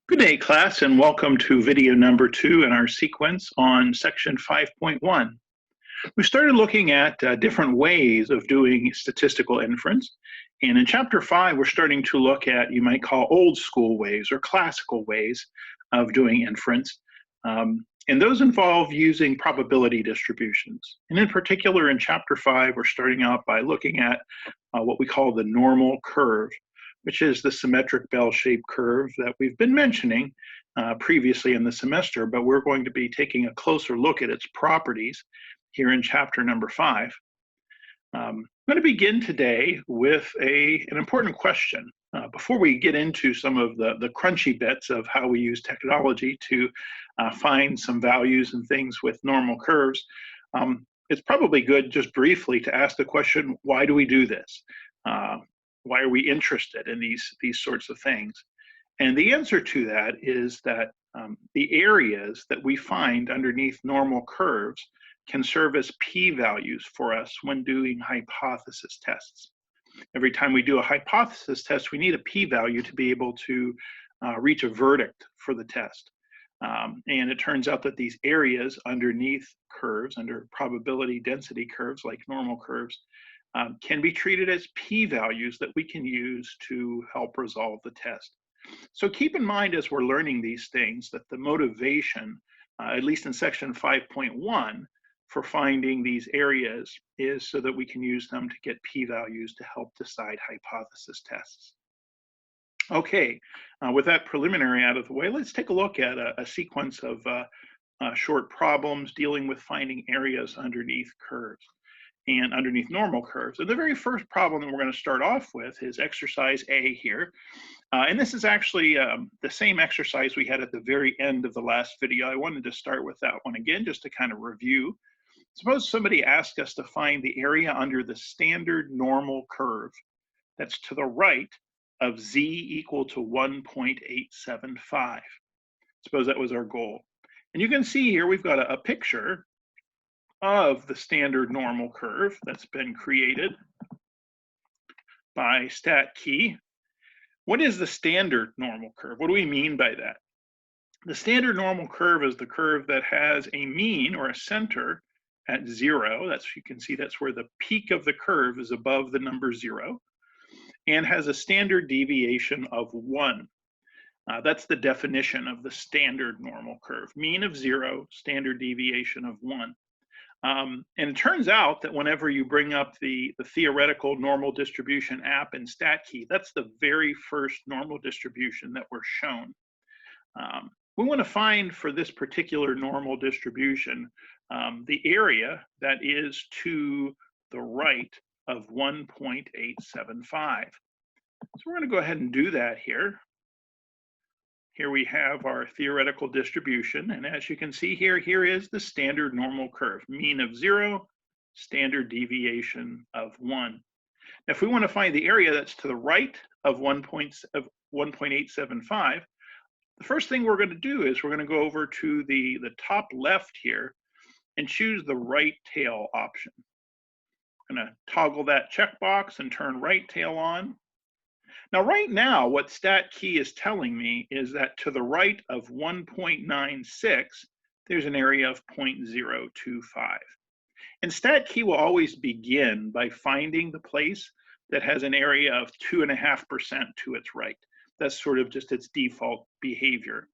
Good day, class, and welcome to video number 2 in our sequence on section 5.1. We started looking at different ways of doing statistical inference, and in chapter 5, we're starting to look at, you might call, old school ways or classical ways of doing inference. And those involve using probability distributions. And in particular, in chapter 5, we're starting out by looking at what we call the normal curve, which is the symmetric bell-shaped curve that we've been mentioning previously in the semester, but we're going to be taking a closer look at its properties here in chapter number 5. I'm going to begin today with an important question. Before we get into some of the crunchy bits of how we use technology to find some values and things with normal curves, it's probably good just briefly to ask the question, why do we do this? Why are we interested in these sorts of things? And the answer to that is that the areas that we find underneath normal curves can serve as p-values for us when doing hypothesis tests. Every time we do a hypothesis test, we need a p-value to be able to reach a verdict for the test. And it turns out that these areas underneath curves, under probability density curves like normal curves, can be treated as p-values that we can use to help resolve the test. So keep in mind as we're learning these things that the motivation, at least in section 5.1, for finding these areas is so that we can use them to get p-values to help decide hypothesis tests. Okay, with that preliminary out of the way, let's take a look at a sequence of short problems dealing with finding areas underneath curves and underneath normal curves. And the very first problem that we're going to start off with is exercise A here. And this is actually the same exercise we had at the very end of the last video. I wanted to start with that one again, just to kind of review. Suppose somebody asked us to find the area under the standard normal curve that's to the right of z equal to 1.875. Suppose that was our goal. And you can see here we've got a picture of the standard normal curve that's been created by StatKey. What is the standard normal curve? What do we mean by that? The standard normal curve is the curve that has a mean or a center at 0. You can see that's where the peak of the curve is above the number 0, and has a standard deviation of 1. That's the definition of the standard normal curve. Mean of 0, standard deviation of 1. And it turns out that whenever you bring up the theoretical normal distribution app in StatKey, that's the very first normal distribution that we're shown. We want to find for this particular normal distribution the area that is to the right of 1.875. So we're going to go ahead and do that here. Here we have our theoretical distribution, and as you can see here, here is the standard normal curve, mean of 0, standard deviation of 1. Now, if we want to find the area that's to the right of 1.875, the first thing we're going to do is we're going to go over to the top left here and choose the right tail option. I'm going to toggle that checkbox and turn right tail on. Now, right now, what StatKey is telling me is that to the right of 1.96, there's an area of 0.025. And StatKey will always begin by finding the place that has an area of 2.5% to its right. That's sort of just its default behavior.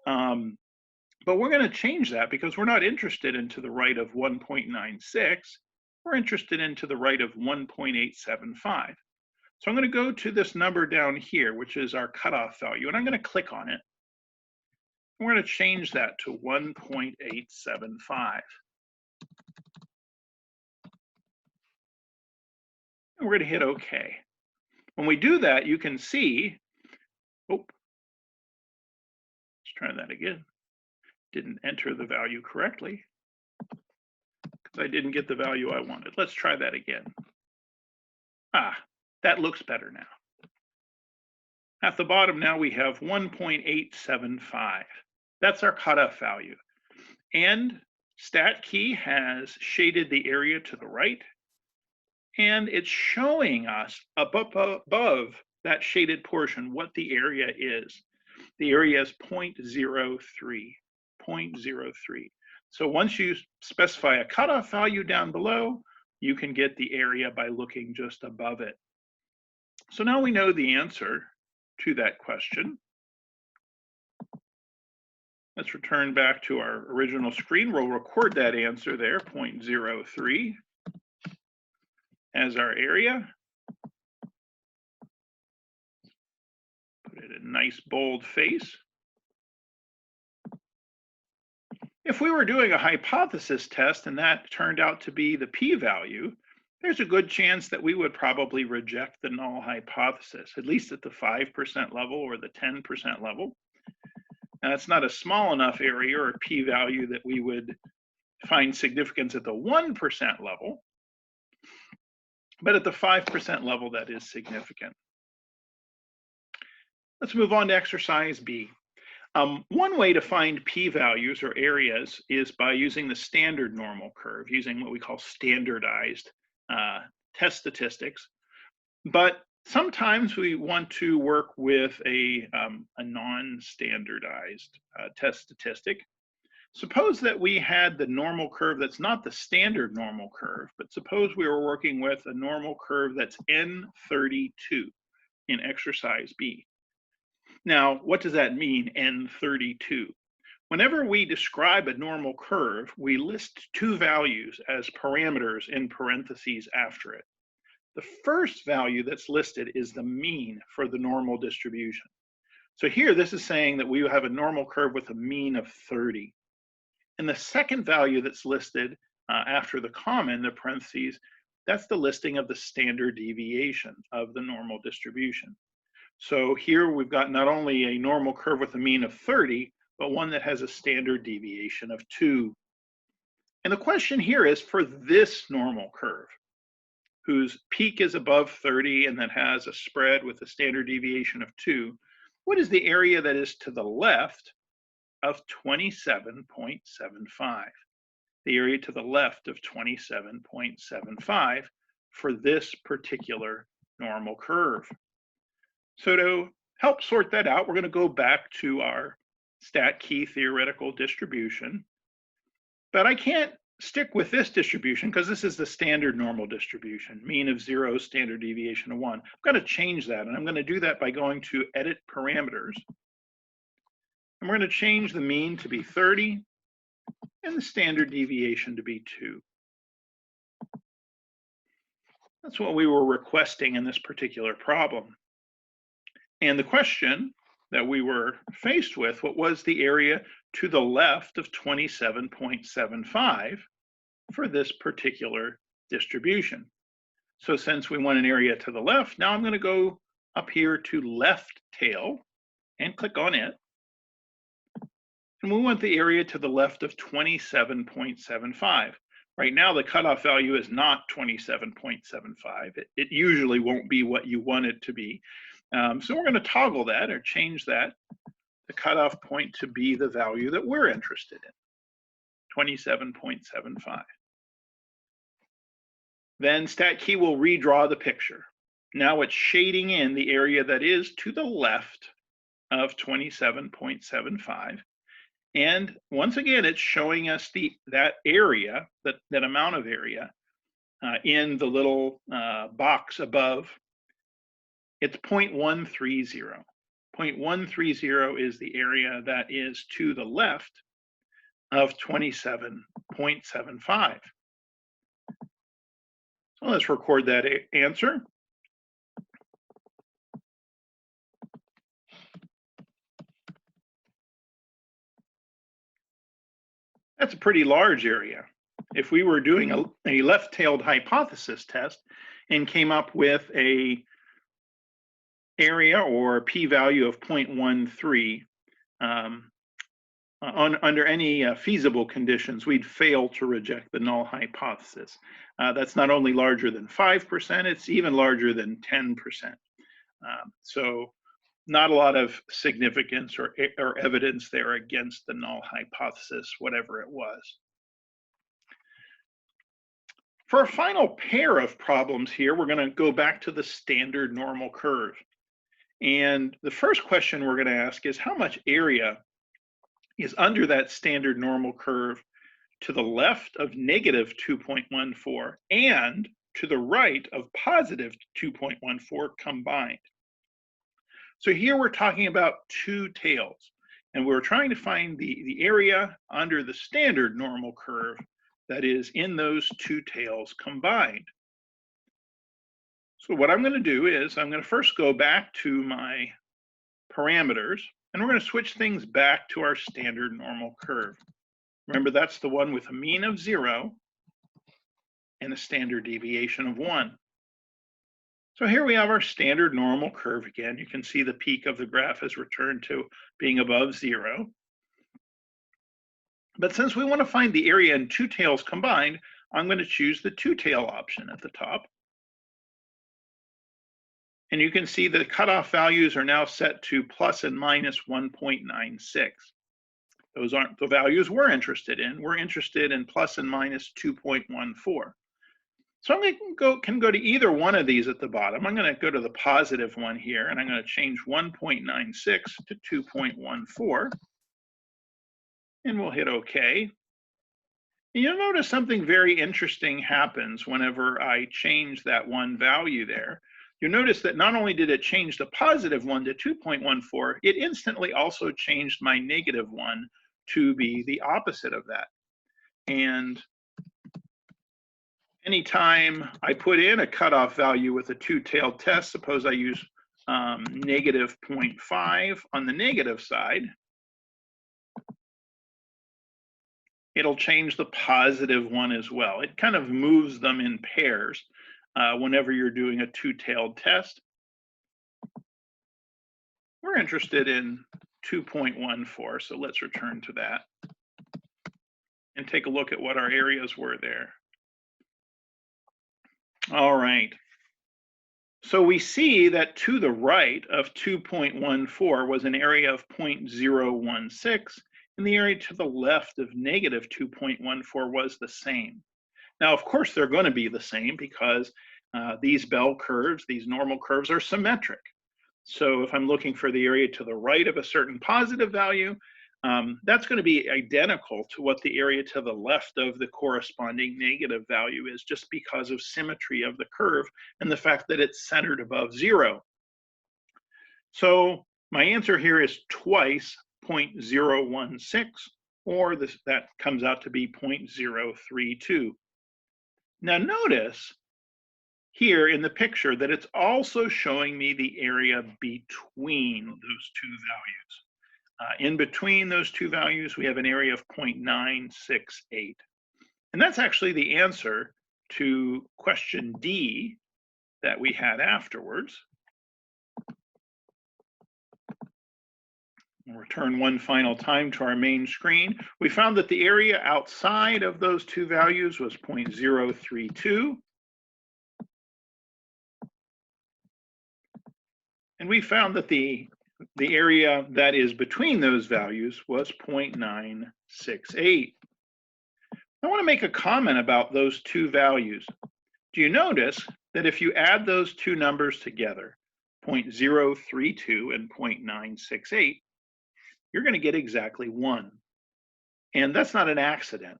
But we're going to change that because we're not interested in to the right of 1.96. We're interested in to the right of 1.875. So I'm going to go to this number down here, which is our cutoff value, and I'm going to click on it. We're going to change that to 1.875. And we're going to hit OK. When we do that, you can see, let's try that again. Didn't enter the value correctly because I didn't get the value I wanted. Let's try that again. That looks better now. At the bottom now we have 1.875. That's our cutoff value. And StatKey has shaded the area to the right, and it's showing us above that shaded portion what the area is. The area is 0.03, 0.03. So once you specify a cutoff value down below, you can get the area by looking just above it. So now we know the answer to that question. Let's return back to our original screen. We'll record that answer there, 0.03, as our area. Put it in a nice bold face. If we were doing a hypothesis test and that turned out to be the p-value, there's a good chance that we would probably reject the null hypothesis, at least at the 5% level or the 10% level. Now, it's not a small enough area or p-value that we would find significance at the 1% level, but at the 5% level, that is significant. Let's move on to exercise B. One way to find p-values or areas is by using the standard normal curve, using what we call standardized test statistics. But sometimes we want to work with a non-standardized test statistic. Suppose that we had the normal curve that's not the standard normal curve, but suppose we were working with a normal curve that's N32 in exercise B. Now, what does that mean, N32? Whenever we describe a normal curve, we list two values as parameters in parentheses after it. The first value that's listed is the mean for the normal distribution. So here, this is saying that we have a normal curve with a mean of 30. And the second value that's listed after the comma in the parentheses, that's the listing of the standard deviation of the normal distribution. So here we've got not only a normal curve with a mean of 30, but one that has a standard deviation of 2. And the question here is for this normal curve, whose peak is above 30 and that has a spread with a standard deviation of 2, what is the area that is to the left of 27.75? The area to the left of 27.75 for this particular normal curve. So to help sort that out, we're going to go back to our StatKey theoretical distribution. But I can't stick with this distribution because this is the standard normal distribution, mean of 0, standard deviation of 1. I'm going to change that, and I'm going to do that by going to Edit Parameters. And we're going to change the mean to be 30 and the standard deviation to be 2. That's what we were requesting in this particular problem. And the question that we were faced with, what was the area to the left of 27.75 for this particular distribution? So since we want an area to the left, now I'm going to go up here to left tail and click on it. And we want the area to the left of 27.75. Right now, the cutoff value is not 27.75. It usually won't be what you want it to be. So we're going to toggle that or change that, the cutoff point to be the value that we're interested in, 27.75. Then StatKey will redraw the picture. Now it's shading in the area that is to the left of 27.75. And once again, it's showing us that area, that amount of area in the little box above. It's 0.130. 0.130 is the area that is to the left of 27.75. So let's record that answer. That's a pretty large area. If we were doing a left-tailed hypothesis test and came up with a area or p-value of 0.13, under any feasible conditions, we'd fail to reject the null hypothesis. That's not only larger than 5%, it's even larger than 10%. So not a lot of significance or evidence there against the null hypothesis, whatever it was. For a final pair of problems here, we're going to go back to the standard normal curve. And the first question we're going to ask is how much area is under that standard normal curve to the left of negative 2.14 and to the right of positive 2.14 combined. So here we're talking about two tails, and we're trying to find the area under the standard normal curve that is in those two tails combined. So what I'm going to do is I'm going to first go back to my parameters, and we're going to switch things back to our standard normal curve. Remember, that's the one with a mean of 0 and a standard deviation of 1. So here we have our standard normal curve again. You can see the peak of the graph has returned to being above 0. But since we want to find the area in two tails combined, I'm going to choose the two-tail option at the top. And you can see the cutoff values are now set to plus and minus 1.96. Those aren't the values we're interested in. We're interested in plus and minus 2.14. So I'm can go to either one of these at the bottom. I'm going to go to the positive one here, and I'm going to change 1.96 to 2.14. And we'll hit OK. And you'll notice something very interesting happens whenever I change that one value there. You'll notice that not only did it change the positive one to 2.14, it instantly also changed my negative one to be the opposite of that. And anytime I put in a cutoff value with a two-tailed test, suppose I use negative 0.5 on the negative side, it'll change the positive one as well. It kind of moves them in pairs whenever you're doing a two-tailed test. We're interested in 2.14, so let's return to that and take a look at what our areas were there. All right. So we see that to the right of 2.14 was an area of 0.016, and the area to the left of negative 2.14 was the same. Now, of course, they're going to be the same because these bell curves, these normal curves, are symmetric. So if I'm looking for the area to the right of a certain positive value, that's going to be identical to what the area to the left of the corresponding negative value is, just because of symmetry of the curve and the fact that it's centered above 0. So my answer here is twice 0.016, or that comes out to be 0.032. Now notice here in the picture that it's also showing me the area between those two values. In between those two values, we have an area of 0.968. And that's actually the answer to question D that we had afterwards. We'll return one final time to our main screen. We found that the area outside of those two values was 0.032. And we found that the area that is between those values was 0.968. I want to make a comment about those two values. Do you notice that if you add those two numbers together, 0.032 and 0.968, you're going to get exactly 1. And that's not an accident.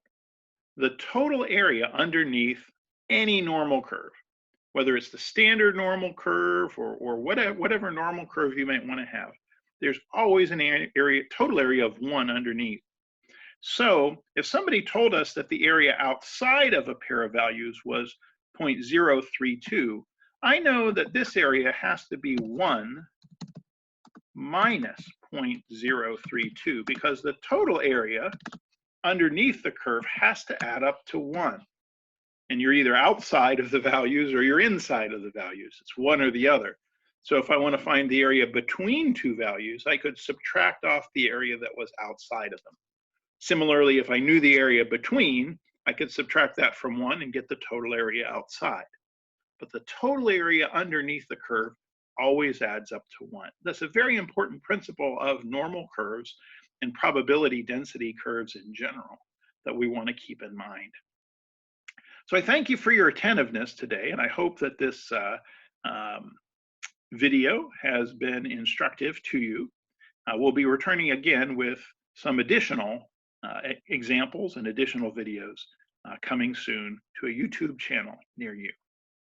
The total area underneath any normal curve, whether it's the standard normal curve or whatever normal curve you might want to have, there's always an area, total area of 1 underneath. So if somebody told us that the area outside of a pair of values was 0.032, I know that this area has to be 1 minus 0.032, because the total area underneath the curve has to add up to 1. And you're either outside of the values or you're inside of the values. It's one or the other. So if I want to find the area between two values, I could subtract off the area that was outside of them. Similarly, if I knew the area between, I could subtract that from 1 and get the total area outside. But the total area underneath the curve always adds up to 1. That's a very important principle of normal curves and probability density curves in general that we want to keep in mind. So I thank you for your attentiveness today, and I hope that this video has been instructive to you. We'll be returning again with some additional examples and additional videos coming soon to a YouTube channel near you.